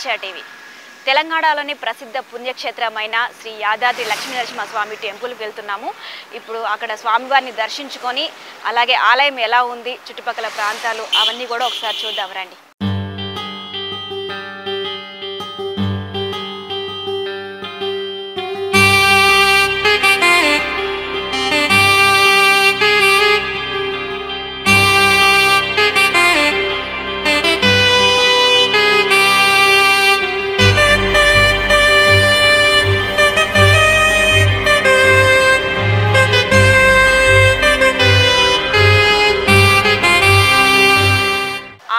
దిశ TV. తెలంగాణలోని ప్రసిద్ధ పుణ్యక్షేత్రమైన శ్రీ యాదాద్రి లక్ష్మీనరసింహస్వామి టెంపుల్కి వెళ్తున్నాము. ఇప్పుడు అక్కడ స్వామివారిని దర్శించుకొని అలాగే ఆలయం ఎలా ఉంది, చుట్టుపక్కల ప్రాంతాలు అవన్నీ కూడా ఒకసారి చూద్దాం రండి.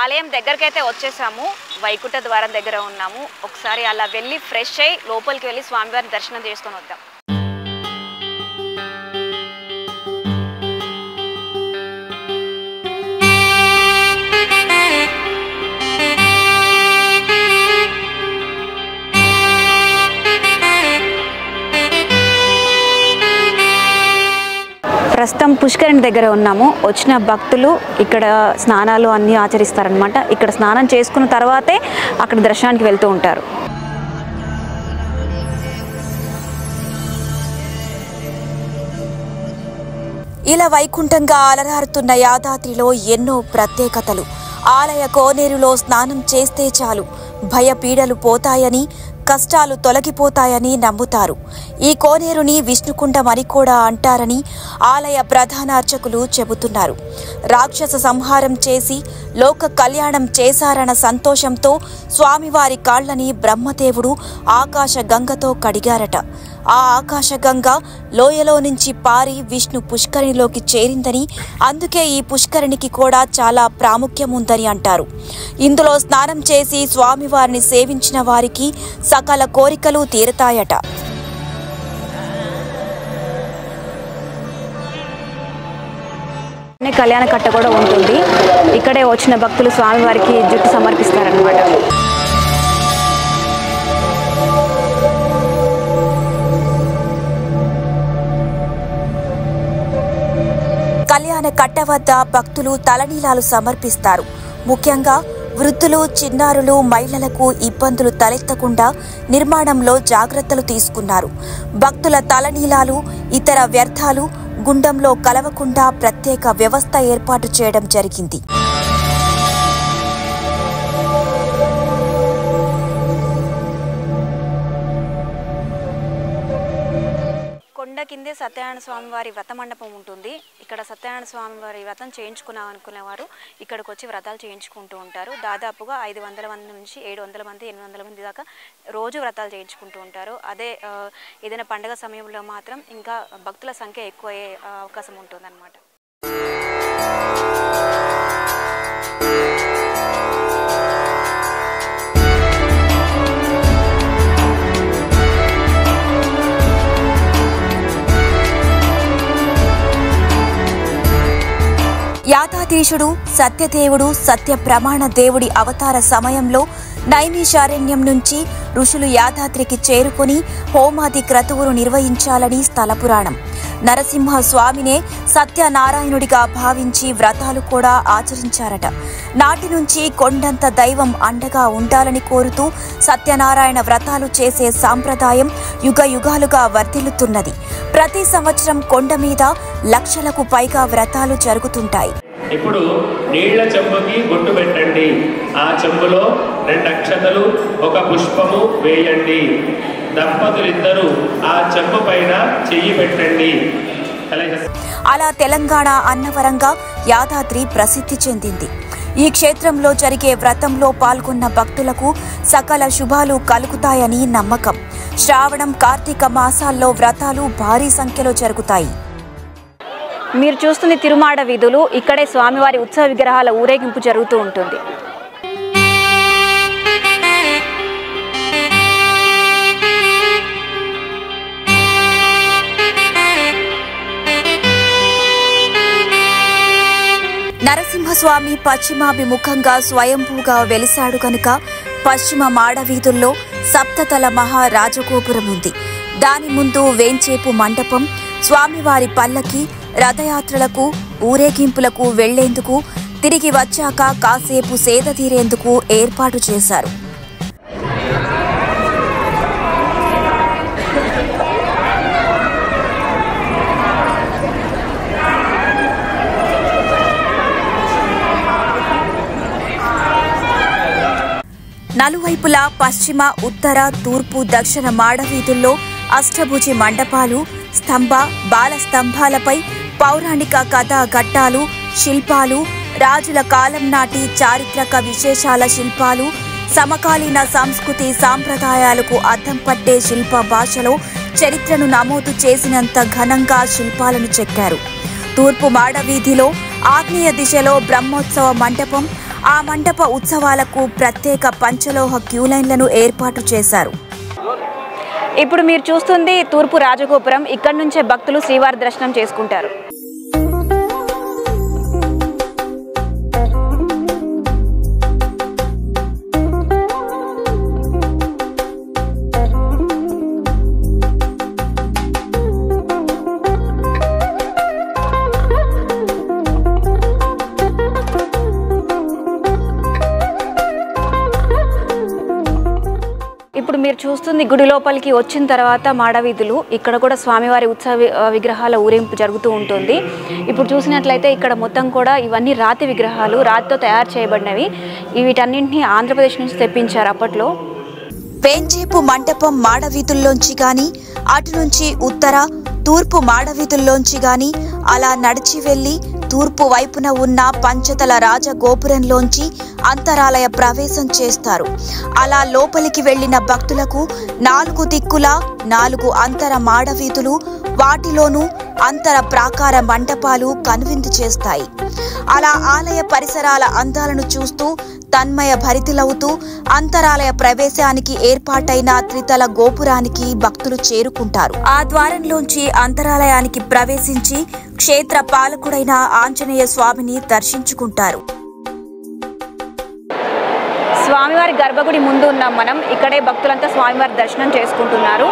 ఆలయం దగ్గరకైతే వచ్చేసాము. వైకుంఠ ద్వారం దగ్గర ఉన్నాము. ఒకసారి అలా వెళ్ళి ఫ్రెష్ అయ్యి లోపలికి వెళ్ళి స్వామివారిని దర్శనం చేసుకొని వద్దాం. ప్రస్తుతం పుష్కరిణి దగ్గర ఉన్నాము. వచ్చిన భక్తులు ఇక్కడ స్నానాలు అన్నీ ఆచరిస్తారనమాట. ఇక్కడ స్నానం చేసుకున్న తర్వాతే అక్కడ దర్శనానికి వెళ్తూ ఉంటారు. ఇలా వైకుంఠంగా అలరారుతున్న యాదాద్రిలో ఎన్నో ప్రత్యేకతలు. ఆలయ కోనేరులో స్నానం చేస్తే చాలు భయపీడలు పోతాయని, కష్టాలు తొలగిపోతాయని నమ్ముతారు. ఈ కోనేరుని విష్ణుకుండం అని కూడా అంటారని ఆలయ ప్రధాన అర్చకులు చెబుతున్నారు. రాక్షస సంహారం చేసి లోక కళ్యాణం చేశారన్న సంతోషంతో స్వామివారి కాళ్లని బ్రహ్మదేవుడు ఆకాశ గంగతో కడిగారట. ఆ ఆకాశగంగ లోయలో నుంచి పారి విష్ణు పుష్కరిణిలోకి చేరిందని, అందుకే ఈ పుష్కరిణికి కూడా చాలా ప్రాముఖ్యం ఉందని అంటారు. ఇందులో స్నానం చేసి స్వామివారిని సేవించిన వారికి సకల కోరికలు తీరతాయట. కళ్యాణ కట్ట కూడా ఉంటుంది. ఇక్కడే వచ్చిన భక్తులు స్వామివారికి జుట్టు సమర్పిస్తారన్నమాట. కళ్యాణ కట్ట వద్ద భక్తులు తలనీలాలు సమర్పిస్తారు. ముఖ్యంగా వృద్ధులు, చిన్నారులు, మహిళలకు ఇబ్బందులు తలెత్తకుండా నిర్మాణంలో జాగ్రత్తలు తీసుకున్నారు. భక్తుల తలనీలాలు, ఇతర వ్యర్థాలు గుండంలో కలవకుండా ప్రత్యేక వ్యవస్థ ఏర్పాటు చేయడం జరిగింది. కొండ కిందే సత్యనారాయణ స్వామి వారి వ్రత మండపం ఉంటుంది. ఇక్కడ సత్యనారాయణ స్వామి వారి వ్రతం చేయించుకున్నాం అనుకునేవారు ఇక్కడికి వచ్చి వ్రతాలు చేయించుకుంటూ ఉంటారు. దాదాపుగా 500 మంది నుంచి 700 మంది 800 మంది దాకా రోజు వ్రతాలు చేయించుకుంటూ ఉంటారు. అదే ఏదైనా పండగ సమయంలో మాత్రం ఇంకా భక్తుల సంఖ్య ఎక్కువ అయ్యే అవకాశం ఉంటుందన్నమాట. యాదాద్రీశుడు సత్యదేవుడు, సత్య ప్రమాణ దేవుడి అవతార సమయంలో నైమిషారణ్యం నుంచి ఋషులు యాదాద్రికి చేరుకుని హోమాది క్రతువులు నిర్వహించాలని స్థల పురాణం. నరసింహ స్వామినే సత్యనారాయణుడిగా భావించి వ్రతాలు కూడా ఆచరించారట. నాటి నుంచి కొండంత దైవం అండగా ఉండాలని కోరుతూ సత్యనారాయణ వ్రతాలు చేసే సాంప్రదాయం యుగ యుగాలుగా వర్ధిల్లుతున్నది. ప్రతి సంవత్సరం కొండ మీద లక్షలకు పైగా వ్రతాలు జరుగుతుంటాయి. ఇప్పుడు నీళ్ల చెంబుకి బొట్టు పెట్టండి. ఆ చెంబులో 2 అక్షతలు, 1 పుష్పము వేయండి. దంపతులిద్దరూ ఆ చెంబు పైన చెయ్యి పెట్టండి. అలా తెలంగాణ అన్నవరంగా యాదాద్రి ప్రసిద్ధి చెందింది. ఈ క్షేత్రంలో జరిగే వ్రతంలో పాల్గొన్న భక్తులకు సకల శుభాలు కలుగుతాయని నమ్మకం. శ్రావణం, కార్తీక మాసాల్లో వ్రతాలు భారీ సంఖ్యలో జరుగుతాయి. మీరు చూస్తున్న తిరుమాడ వీధులు. ఇక్కడే స్వామివారి ఉత్సవ విగ్రహాల ఊరేగింపు జరుగుతూ ఉంటుంది. నరసింహస్వామి పశ్చిమాభిముఖంగా స్వయంభూగా వెలిశాడు కనుక పశ్చిమ మాడవీధుల్లో సప్తతల మహారాజగోపురం ఉంది. దాని ముందు వేంచేపు మండపం, స్వామివారి పల్లకి రథయాత్రలకు, ఊరేగింపులకు వెళ్లేందుకు, తిరిగి వచ్చాక కాసేపు సేద తీరేందుకు ఏర్పాటు చేశారు. నలువైపులా పశ్చిమ, ఉత్తర, తూర్పు, దక్షిణ మాడవీధుల్లో అష్టభుజి మండపాలు, స్తంభ, బాల స్తంభాలపై పౌరాణిక కథా ఘట్టాలు, శిల్పాలు, రాజుల కాలం నాటి చారిత్రక విశేషాల శిల్పాలు, సమకాలీన సంస్కృతి సాంప్రదాయాలకు అద్దం పట్టే శిల్ప భాషలో చరిత్రను నమోదు చేసినంత ఘనంగా శిల్పాలను చెక్కారు. తూర్పు మాడవీధిలో ఆగ్నేయ దిశలో బ్రహ్మోత్సవ మండపం, ఆ మండప ఉత్సవాలకు ప్రత్యేక పంచలోహ క్యూలైన్లను ఏర్పాటు చేశారు. ఇప్పుడు మీరు చూస్తుంది తూర్పు రాజగోపురం. ఇక్కడ నుంచే భక్తులు శ్రీవారి దర్శనం చేసుకుంటారు. ఇప్పుడు మీరు చూస్తుంది గుడి లోపలికి వచ్చిన తర్వాత మాడవీధులు. ఇక్కడ కూడా స్వామివారి ఉత్సవ విగ్రహాల ఊరేంపు జరుగుతూ ఉంటుంది. ఇప్పుడు చూసినట్లయితే ఇక్కడ మొత్తం కూడా ఇవన్నీ రాతి విగ్రహాలు, రాతితో తయారు చేయబడినవి. వీటన్నింటినీ ఆంధ్రప్రదేశ్ నుంచి తెప్పించారు అప్పట్లో. పేంచేపు మండపం మాడవీధుల్లోంచి గాని, అటు నుంచి ఉత్తర, తూర్పు మాడవీధుల్లోంచి గాని అలా నడిచి వెళ్లి తూర్పు వైపున ఉన్న పంచతల రాజగోపురంలోంచి అంతరాలయ ప్రవేశం చేస్తారు. అలా లోపలికి వెళ్లిన భక్తులకు 4 దిక్కులా 4 అంతర మాడవీధులు, వాటిలోనూ అంతర ప్రాకార మండపాలు కనువిందు చేస్తాయి. అలా ఆలయ పరిసరాల అందాలను చూస్తూ తన్మయ భరితులవుతూ అంతరాలయ ప్రవేశానికి ఏర్పాటైన త్రితల గోపురానికి భక్తులు చేరుకుంటారు. ఆ ద్వారంలోంచి అంతరాలయానికి ప్రవేశించి క్షేత్ర పాలకుడైన ఆంజనేయ స్వామిని దర్శించుకుంటారు. స్వామివారి గర్భగుడి ముందు ఉన్నాం మనం. ఇక్కడే భక్తులంతా స్వామివారి దర్శనం చేసుకుంటున్నారు.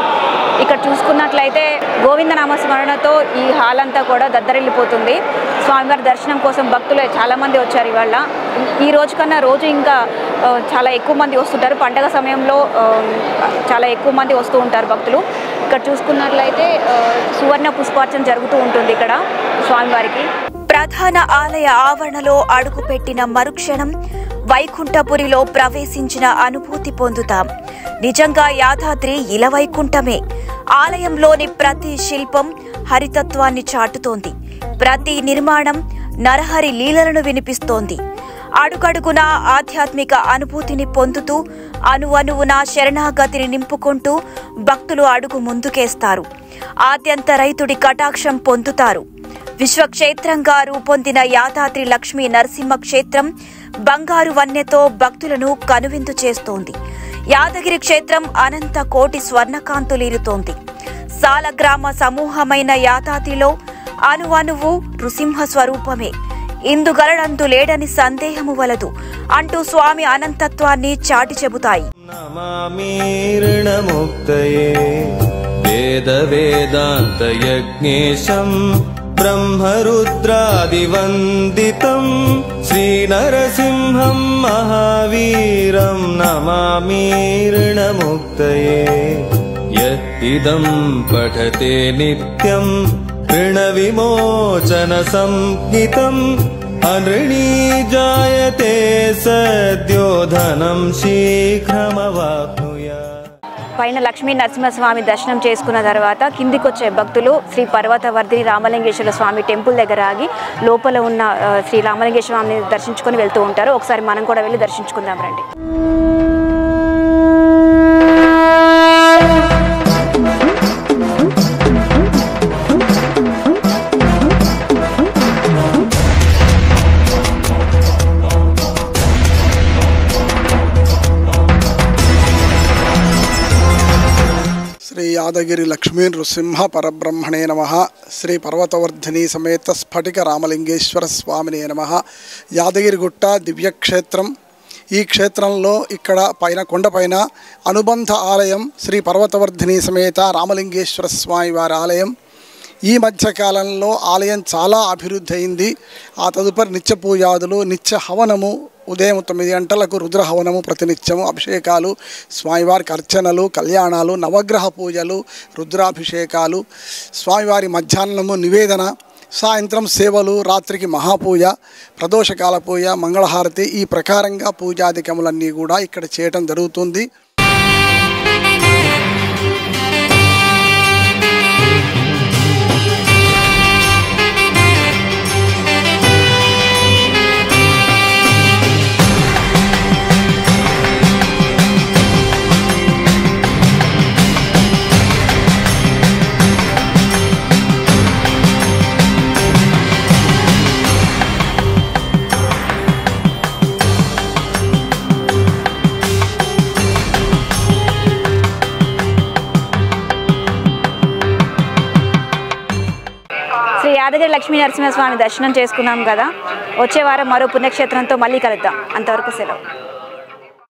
ఇక్కడ చూసుకున్నట్లయితే గోవిందనామ స్మరణతో ఈ హాల్ అంతా కూడా దద్దరిల్లిపోతుంది. స్వామివారి దర్శనం కోసం భక్తులు చాలామంది వచ్చారు. ఇవాళ ఈ రోజు కన్నా రోజు ఇంకా చాలా ఎక్కువ మంది వస్తుంటారు. పండగ సమయంలో చాలా ఎక్కువ మంది వస్తూ ఉంటారు భక్తులు. ఇక్కడ చూసుకున్నట్లయితే సువర్ణ పుష్పార్చన జరుగుతూ ఉంటుంది ఇక్కడ స్వామివారికి. ప్రధాన ఆలయ ఆవరణలో అడుగుపెట్టిన మరుక్షణం వైకుంఠపురిలో ప్రవేశించిన అనుభూతి పొందుతాం. నిజంగా యాదాద్రి ఇలవైకుంఠమే. ఆలయంలోని ప్రతి శిల్పం హరితత్వాన్ని చాటుతోంది. ప్రతి నిర్మాణం నరహరి లీలలను వినిపిస్తోంది. అడుగడుగునా ఆధ్యాత్మిక అనుభూతిని పొందుతూ అణువణువున శరణాగతిని నింపుకుంటూ భక్తులు అడుగు ముందుకేస్తారు. ఆద్యంత రైతుడి కటాక్షం పొందుతారు. విశ్వక్షేత్రంగా రూపొందిన యాదాద్రి లక్ష్మీ నరసింహ క్షేత్రం బంగారు వన్నెతో భక్తులను కనువిందు చేస్తోంది. యాదగిరి క్షేత్రం అనంత కోటి స్వర్ణకాంతులీరుతోంది. సాలగ్రామ సమూహమైన యాదాద్రిలో అణువణువు నృసింహ స్వరూపమే. ఇందుగలడందు లేడని సందేహము వలదు అంటూ స్వామి అనంతత్వాన్ని చాటి చెబుతాయి. బ్రహ్మరుద్రాదివందితం శ్రీనరసింహం మహావీరం నమామి ऋणमुक्तये యద్ఇదం పఠతే నిత్యం ऋणविमोचन संहितं అనృణీ జాయతే సద్యో ధనం శీఘ్రమవాప్నుయాత్. పైన లక్ష్మీ నరసింహస్వామి దర్శనం చేసుకున్న తర్వాత కిందికి వచ్చే భక్తులు శ్రీ పర్వతవర్ధిని రామలింగేశ్వర స్వామి టెంపుల్ దగ్గర ఆగి లోపల ఉన్న శ్రీ రామలింగేశ్వర స్వామిని దర్శించుకొని వెళ్తూ ఉంటారు. ఒకసారి మనం కూడా వెళ్ళి దర్శించుకుందాం రండి. శ్రీ యాదగిరి లక్ష్మీ నృసింహ పరబ్రహ్మణే నమః. శ్రీ పర్వతవర్ధిని సమేత స్ఫటిక రామలింగేశ్వర స్వామినే నమః. యాదగిరిగుట్ట దివ్యక్షేత్రం. ఈ క్షేత్రంలో ఇక్కడ పైన కొండపైన అనుబంధ ఆలయం శ్రీ పర్వతవర్ధిని సమేత రామలింగేశ్వర స్వామి వారి ఆలయం. ఈ మధ్యకాలంలో ఆలయం చాలా అభివృద్ధి అయింది. ఆ తదుపరి నిత్య పూజాదులు, నిత్య హవనము, ఉదయం 9 గంటలకు రుద్రహవనము, ప్రతినిత్యము అభిషేకాలు, స్వామివారికి అర్చనలు, కళ్యాణాలు, నవగ్రహ పూజలు, రుద్రాభిషేకాలు, స్వామివారి మధ్యాహ్నము నివేదన, సాయంత్రం సేవలు, రాత్రికి మహాపూజ, ప్రదోషకాల పూజ, మంగళహారతి, ఈ ప్రకారంగా పూజాధికములన్నీ కూడా ఇక్కడ చేయటం జరుగుతుంది. శ్రీ యాదగిరి లక్ష్మీ నరసింహస్వామి దర్శనం చేసుకున్నాం కదా. వచ్చే వారం మరో పుణ్యక్షేత్రంతో మళ్ళీ కలుద్దాం. అంతవరకు సెలవు.